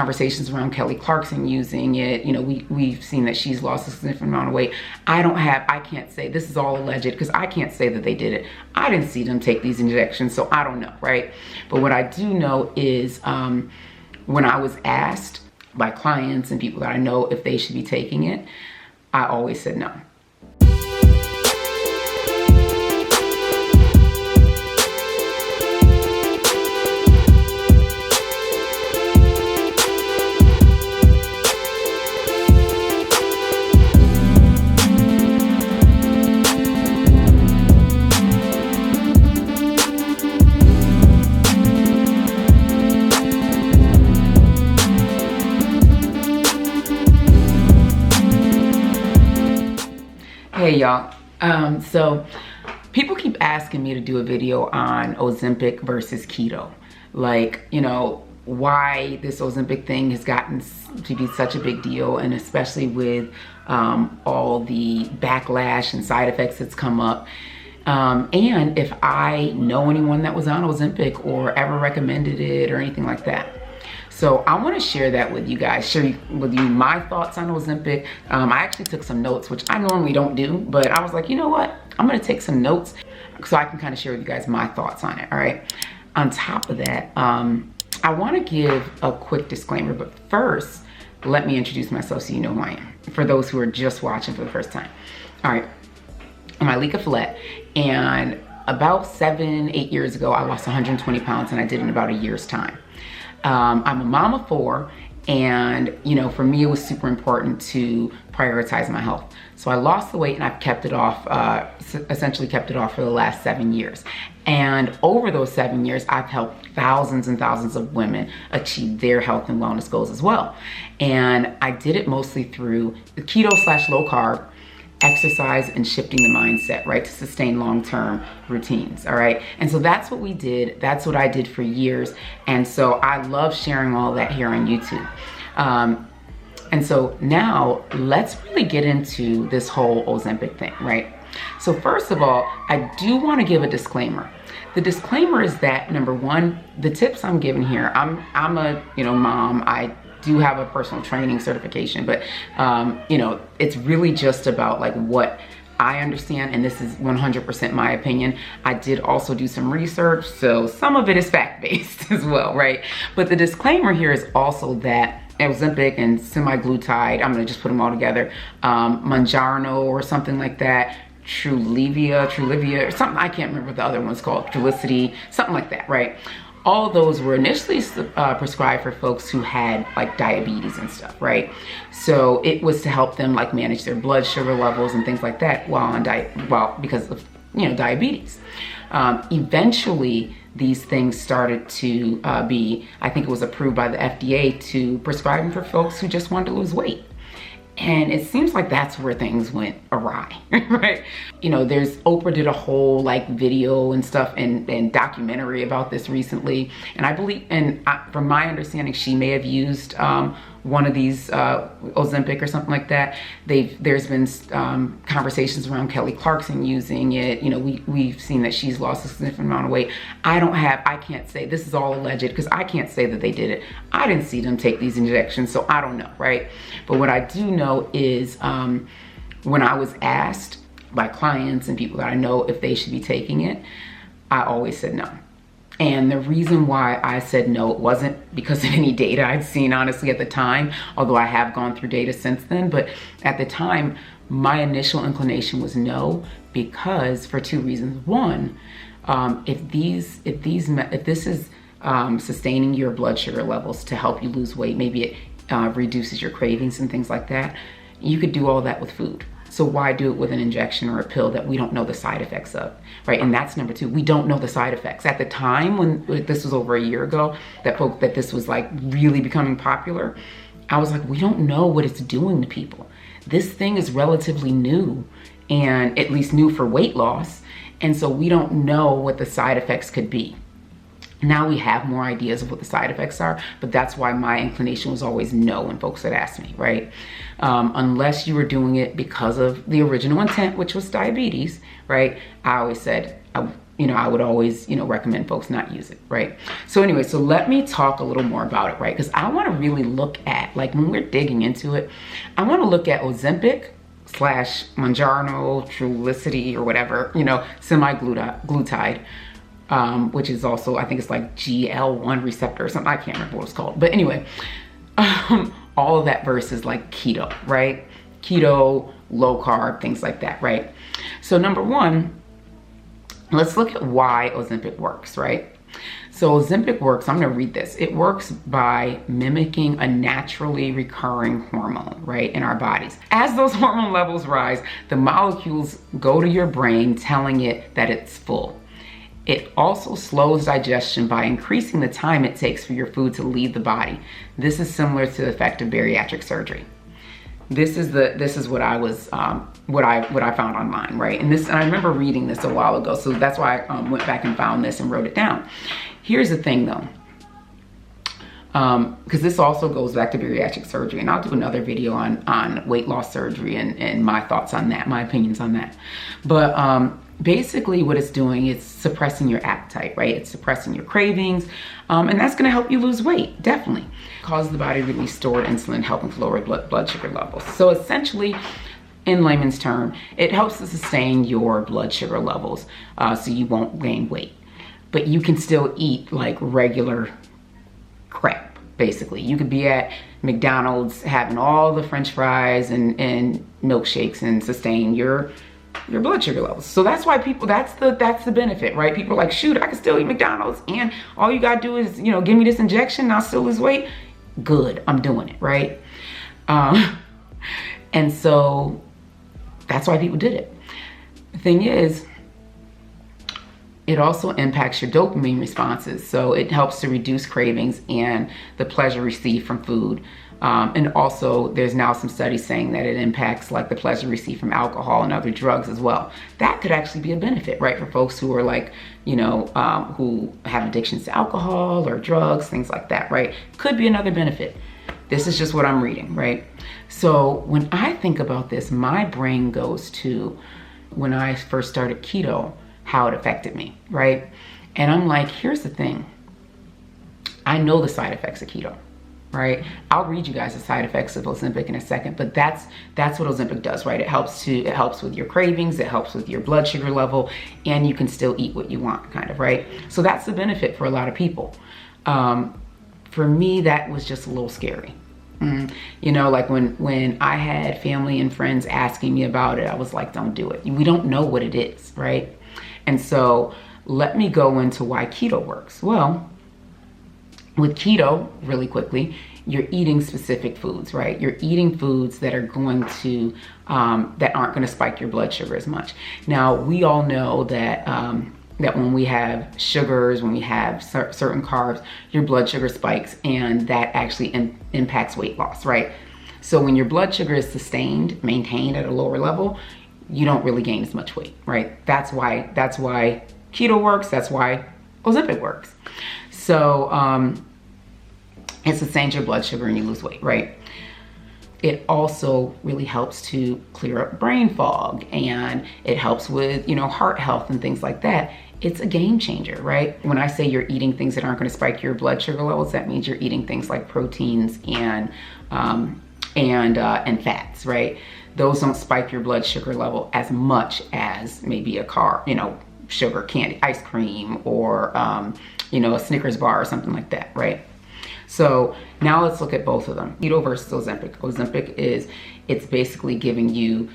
conversations around Kelly Clarkson using it. You know, we've seen that she's lost a significant amount of weight. I can't say, this is all alleged because I can't say that they did it. I didn't see them take these injections, so I don't know, right? But what I do know is when I was asked by clients and people that I know if they should be taking it, I always said no. Hey y'all, so people keep asking me to do a video on Ozempic versus keto. Like, you know, why this Ozempic thing has gotten to be such a big deal, and especially with all the backlash and side effects that's come up. And if I know anyone that was on Ozempic or ever recommended it or anything like that. So I want to share that with you guys, share with you my thoughts on Ozempic. I actually took some notes, which I normally don't do, but I was like, you know what? I'm going to take some notes so I can kind of share with you guys my thoughts on it, all right? On top of that, I want to give a quick disclaimer, but first, let me introduce myself so you know who I am, for those who are just watching for the first time. All right, I'm Ileka Falette, and about 7-8 years ago, I lost 120 pounds, and I did it in about a year's time. I'm a mom of 4, and you know, for me it was super important to prioritize my health. So I lost the weight and I've kept it off, essentially kept it off for the last 7 years. And over those 7 years, I've helped thousands and thousands of women achieve their health and wellness goals as well. And I did it mostly through the keto/low carb, exercise, and shifting the mindset, right, to sustain long-term routines, all right? And so that's what we did. That's what I did for years. And so I love sharing all that here on YouTube. And so now let's really get into this whole Ozempic thing, right? So first of all, I do want to give a disclaimer. The disclaimer is that, number one, the tips I'm giving here, I'm a, you know, mom. I do have a personal training certification, but you know, it's really just about like what I understand, and this is 100% my opinion. I did also do some research, so some of it is fact-based as well, right? But the disclaimer here is also that Ozempic and semaglutide, I'm gonna just put them all together, Mounjaro or something like that, Trulivia, or something, I can't remember what the other one's called, Trulicity, something like that, right? All of those were initially prescribed for folks who had like diabetes and stuff, right? So it was to help them like manage their blood sugar levels and things like that while on because of, you know, diabetes. Eventually, these things started to be, I think it was approved by the FDA to prescribe them for folks who just wanted to lose weight. And it seems like that's where things went awry, right? You know, Oprah did a whole like video and stuff and documentary about this recently. And I believe, from my understanding, she may have used one of these Ozempic or something like that. There's been conversations around Kelly Clarkson using it. You know, we've seen that she's lost a significant amount of weight. I can't say, this is all alleged because I can't say that they did it. I didn't see them take these injections, so I don't know, right? But what I do know is when I was asked by clients and people that I know if they should be taking it, I always said no. And the reason why I said no, it wasn't because of any data I'd seen, honestly, at the time, although I have gone through data since then. But at the time, my initial inclination was no, because for 2 reasons. One, if this is sustaining your blood sugar levels to help you lose weight, maybe it reduces your cravings and things like that, you could do all that with food. So why do it with an injection or a pill that we don't know the side effects of, right? And that's number 2. We don't know the side effects. At the time, when this was over a year ago, that this was like really becoming popular, I was like, we don't know what it's doing to people. This thing is relatively new, and at least new for weight loss. And so we don't know what the side effects could be. Now we have more ideas of what the side effects are, but that's why my inclination was always no when folks had asked me, right? Unless you were doing it because of the original intent, which was diabetes, right? I always said, I would always, recommend folks not use it, right? So anyway, so let me talk a little more about it, right? Because I want to really look at, like, when we're digging into it, I want to look at Ozempic / Mounjaro, Trulicity, or whatever, semi-glutide, which is also, I think it's like GL1 receptor or something. I can't remember what it's called. But anyway, all of that versus like keto, right? Keto, low carb, things like that, right? So number one, let's look at why Ozempic works, right? So Ozempic works, I'm gonna read this. It works by mimicking a naturally recurring hormone, right, in our bodies. As those hormone levels rise, the molecules go to your brain telling it that it's full. It also slows digestion by increasing the time it takes for your food to leave the body. This is similar to the effect of bariatric surgery. This is what I was what I found online, right? And I remember reading this a while ago, so that's why I went back and found this and wrote it down. Here's the thing though, because this also goes back to bariatric surgery, and I'll do another video on weight loss surgery and my thoughts on that, my opinions on that. But basically what it's doing is suppressing your appetite, right? It's suppressing your cravings, and that's gonna help you lose weight, definitely. Causes the body to release stored insulin, helping to lower blood sugar levels. So essentially, in layman's term, it helps to sustain your blood sugar levels so you won't gain weight. But you can still eat like regular crap, basically. You could be at McDonald's having all the French fries and milkshakes and sustain your blood sugar levels. So that's why people, that's the benefit, right? People are like, shoot, I can still eat McDonald's and all you gotta do is, give me this injection and I'll still lose weight. Good, I'm doing it, right? And so that's why people did it. The thing is, it also impacts your dopamine responses. So it helps to reduce cravings and the pleasure received from food. And also there's now some studies saying that it impacts like the pleasure received from alcohol and other drugs as well. That could actually be a benefit, right? For folks who are like, who have addictions to alcohol or drugs, things like that, right? Could be another benefit. This is just what I'm reading, right? So when I think about this, my brain goes to when I first started keto, how it affected me, right? And I'm like, here's the thing. I know the side effects of keto, right? I'll read you guys the side effects of Ozempic in a second, but that's what Ozempic does, right? It helps with your cravings, it helps with your blood sugar level, and you can still eat what you want, kind of, right? So that's the benefit for a lot of people. For me, that was just a little scary. Like when I had family and friends asking me about it, I was like, don't do it. We don't know what it is, right? And so let me go into why keto works. Well, with keto, really quickly, you're eating specific foods, right? You're eating foods that are going to, that aren't going to spike your blood sugar as much. Now, we all know that, that when we have sugars, when we have certain carbs, your blood sugar spikes, and that actually impacts weight loss, right? So when your blood sugar is maintained at a lower level, you don't really gain as much weight, right? That's why keto works. That's why Ozempic works. So it sustains your blood sugar and you lose weight, right? It also really helps to clear up brain fog, and it helps with, heart health and things like that. It's a game changer, right? When I say you're eating things that aren't going to spike your blood sugar levels, that means you're eating things like proteins and fats, right? Those don't spike your blood sugar level as much as maybe a sugar, candy, ice cream, or a Snickers bar or something like that, right? So now let's look at both of them. Keto versus Ozempic. Ozempic it's basically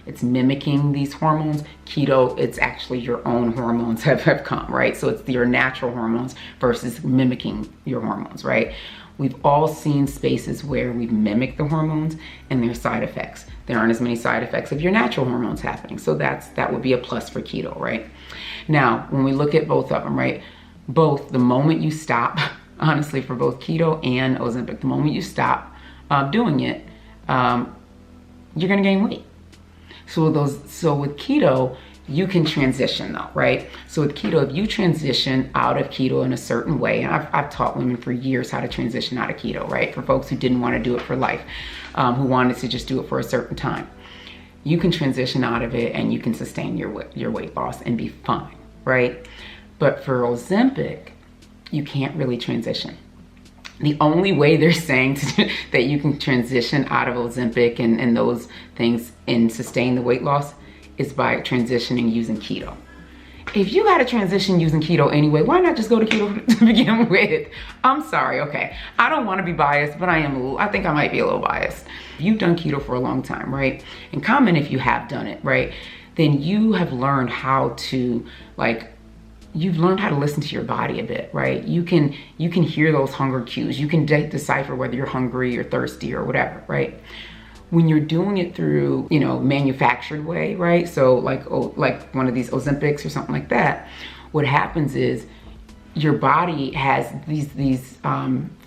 it's mimicking these hormones. Keto, it's actually your own hormones have come, right? So it's your natural hormones versus mimicking your hormones, right? We've all seen spaces where we've mimicked the hormones and their side effects. There aren't as many side effects of your natural hormones happening. So that would be a plus for keto, right? Now, when we look at both of them, right? Both, the moment you stop, honestly, for both keto and Ozempic, the moment you stop doing it, you're gonna gain weight. So with keto, you can transition though, right? So with keto, if you transition out of keto in a certain way, and I've taught women for years how to transition out of keto, right? For folks who didn't want to do it for life, who wanted to just do it for a certain time. You can transition out of it and you can sustain your weight loss and be fine, right? But for Ozempic, you can't really transition. The only way they're saying that you can transition out of Ozempic and those things and sustain the weight loss is by transitioning using keto. If you got to transition using keto anyway, why not just go to keto to begin with? I'm sorry, okay. I don't want to be biased, but I think I might be a little biased. You've done keto for a long time, right? And comment if you have done it, right? Then you have learned how to you've learned how to listen to your body a bit, right? You can hear those hunger cues. You can decipher whether you're hungry or thirsty or whatever, right? When you're doing it through, manufactured way, right? So like one of these Ozempics or something like that, what happens is your body has these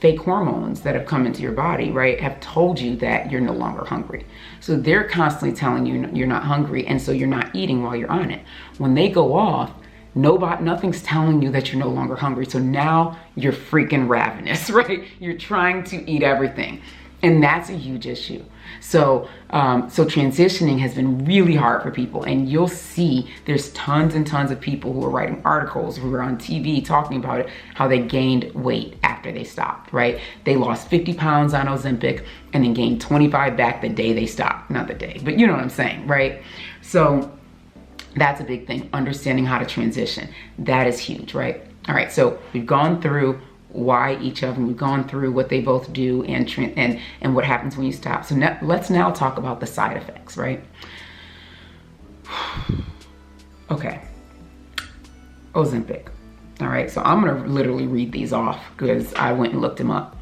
fake hormones that have come into your body, right? Have told you that you're no longer hungry. So they're constantly telling you you're not hungry, and so you're not eating while you're on it. When they go off, nothing's telling you that you're no longer hungry. So now you're freaking ravenous, right? You're trying to eat everything. And that's a huge issue. So transitioning has been really hard for people. And you'll see there's tons and tons of people who are writing articles, who are on TV talking about it, how they gained weight after they stopped, right? They lost 50 pounds on Ozempic and then gained 25 back the day they stopped. Not the day, but you know what I'm saying, right? So that's a big thing, understanding how to transition. That is huge, right? All right, so we've gone through why each of them, we've gone through what they both do and what happens when you stop. So let's now talk about the side effects, right? Okay, Ozempic. All right, so I'm gonna literally read these off because I went and looked them up.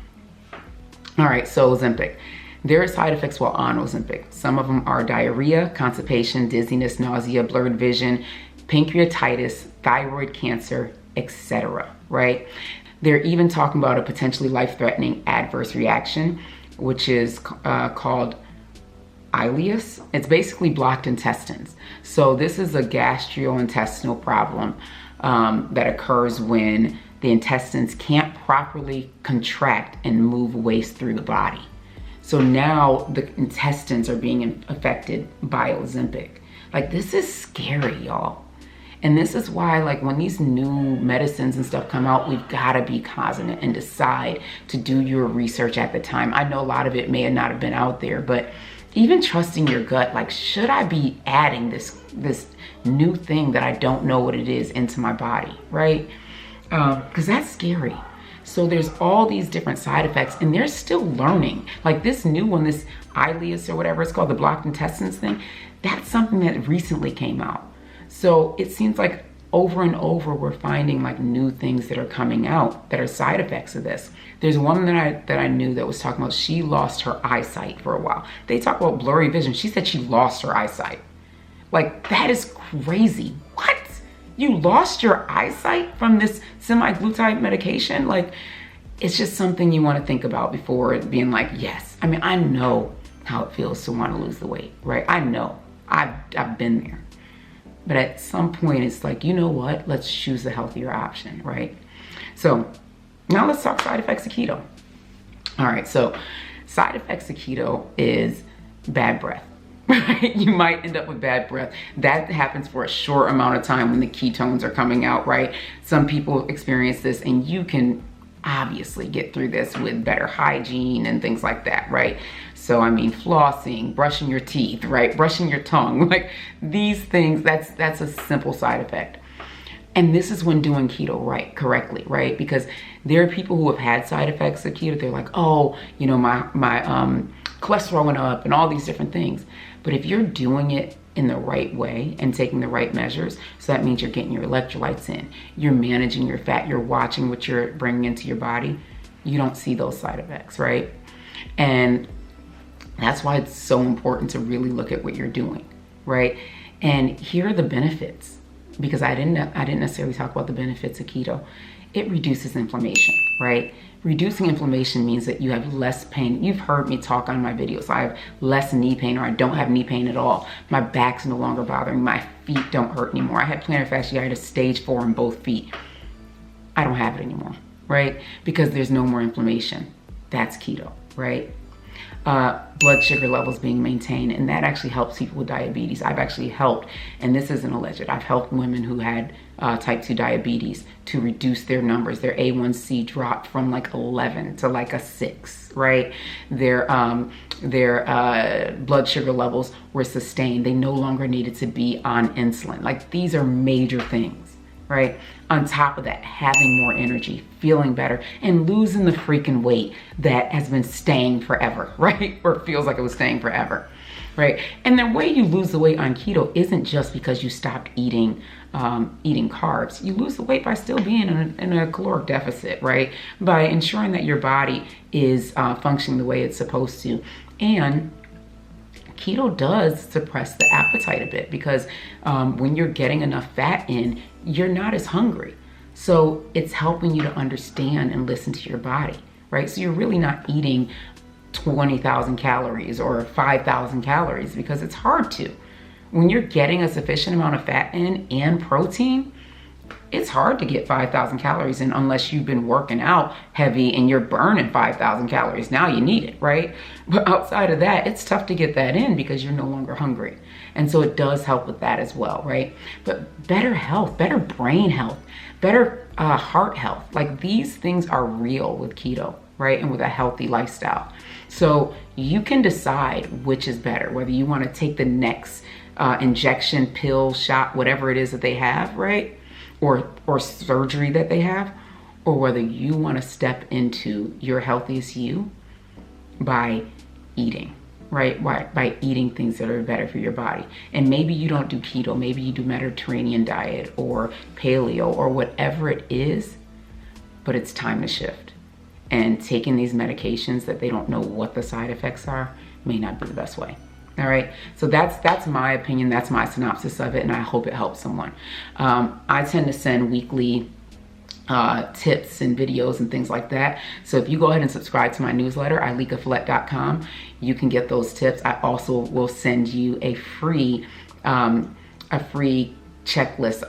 All right, so Ozempic. There are side effects while on Ozempic. Some of them are diarrhea, constipation, dizziness, nausea, blurred vision, pancreatitis, thyroid cancer, etc., right? They're even talking about a potentially life-threatening adverse reaction, which is called ileus. It's basically blocked intestines. So this is a gastrointestinal problem that occurs when the intestines can't properly contract and move waste through the body. So now the intestines are being affected by Ozempic. This is scary, y'all. And this is why, when these new medicines and stuff come out, we've got to be cognizant and decide to do your research at the time. I know a lot of it may not have been out there, but even trusting your gut, should I be adding this new thing that I don't know what it is into my body, right? Because that's scary. So there's all these different side effects, and they're still learning. This new one, this ileus or whatever it's called, the blocked intestines thing, that's something that recently came out. So it seems like over and over we're finding new things that are coming out that are side effects of this. There's one that I knew that was talking about she lost her eyesight for a while. They talk about blurry vision. She said she lost her eyesight. That is crazy. What? You lost your eyesight from this semaglutide medication? It's just something you want to think about before being yes. I mean, I know how it feels to want to lose the weight, right? I know. I've been there. But at some point, it's you know what? Let's choose the healthier option, right? So now let's talk side effects of keto. All right, so side effects of keto is bad breath. Right? You might end up with bad breath. That happens for a short amount of time when the ketones are coming out, right? Some people experience this, and you can obviously get through this with better hygiene and things like that, right? So I mean, flossing, brushing your teeth, right? Brushing your tongue, these things, that's a simple side effect. And this is when doing keto correctly, right? Because there are people who have had side effects of keto. They're oh, my cholesterol went up and all these different things. But if you're doing it in the right way and taking the right measures, so that means you're getting your electrolytes in, you're managing your fat, you're watching what you're bringing into your body, you don't see those side effects, right? And that's why it's so important to really look at what you're doing, right? And here are the benefits, because I didn't necessarily talk about the benefits of keto. It reduces inflammation, right? Reducing inflammation means that you have less pain. You've heard me talk on my videos. I have less knee pain, or I don't have knee pain at all. My back's no longer bothering. My feet don't hurt anymore. I had plantar fasciitis stage 4 in both feet. I don't have it anymore, right? Because there's no more inflammation. That's keto, right? blood sugar levels being maintained, and that actually helps people with diabetes. I've actually helped, and this isn't alleged, I've helped women who had type 2 diabetes to reduce their numbers. Their A1C dropped from like 11 to like a 6, right? Their blood sugar levels were sustained. They no longer needed to be on insulin. Like, these are major things, right? On top of that, having more energy, feeling better, and losing the freaking weight that has been staying forever, right? Or it feels like it was staying forever, right? And the way you lose the weight on keto isn't just because you stopped eating carbs. You lose the weight by still being in a caloric deficit, right? By ensuring that your body is functioning the way it's supposed to. And keto does suppress the appetite a bit, because when you're getting enough fat in, you're not as hungry. So it's helping you to understand and listen to your body, right? So you're really not eating 20,000 calories or 5,000 calories, because it's hard to. When you're getting a sufficient amount of fat in and protein, it's hard to get 5,000 calories in unless you've been working out heavy and you're burning 5,000 calories. Now you need it, right? But outside of that, it's tough to get that in because you're no longer hungry. And so it does help with that as well, right? But better health, better brain health, better heart health. Like, these things are real with keto, right? And with a healthy lifestyle. So you can decide which is better, whether you want to take the next injection, pill, shot, whatever it is that they have, right? Or surgery that they have, or whether you want to step into your healthiest you by eating, right? By eating things that are better for your body. And maybe you don't do keto, maybe you do Mediterranean diet or paleo or whatever it is, but it's time to shift. And taking these medications that they don't know what the side effects are may not be the best way. All right, so that's my opinion, that's my synopsis of it, and I hope it helps someone. I tend to send weekly tips and videos and things like that. So if you go ahead and subscribe to my newsletter, ilekafalette.com, you can get those tips. I also will send you a free checklist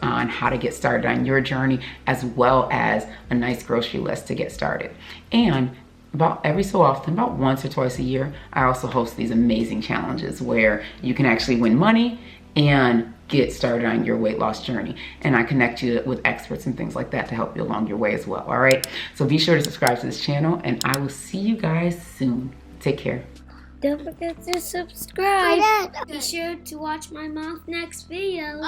on how to get started on your journey, as well as a nice grocery list to get started. And about every so often, about once or twice a year, I also host these amazing challenges where you can actually win money and get started on your weight loss journey. And I connect you with experts and things like that to help you along your way as well. All right, so be sure to subscribe to this channel, and I will see you guys soon. Take care. Don't forget to subscribe. Be sure to watch my mom's next video.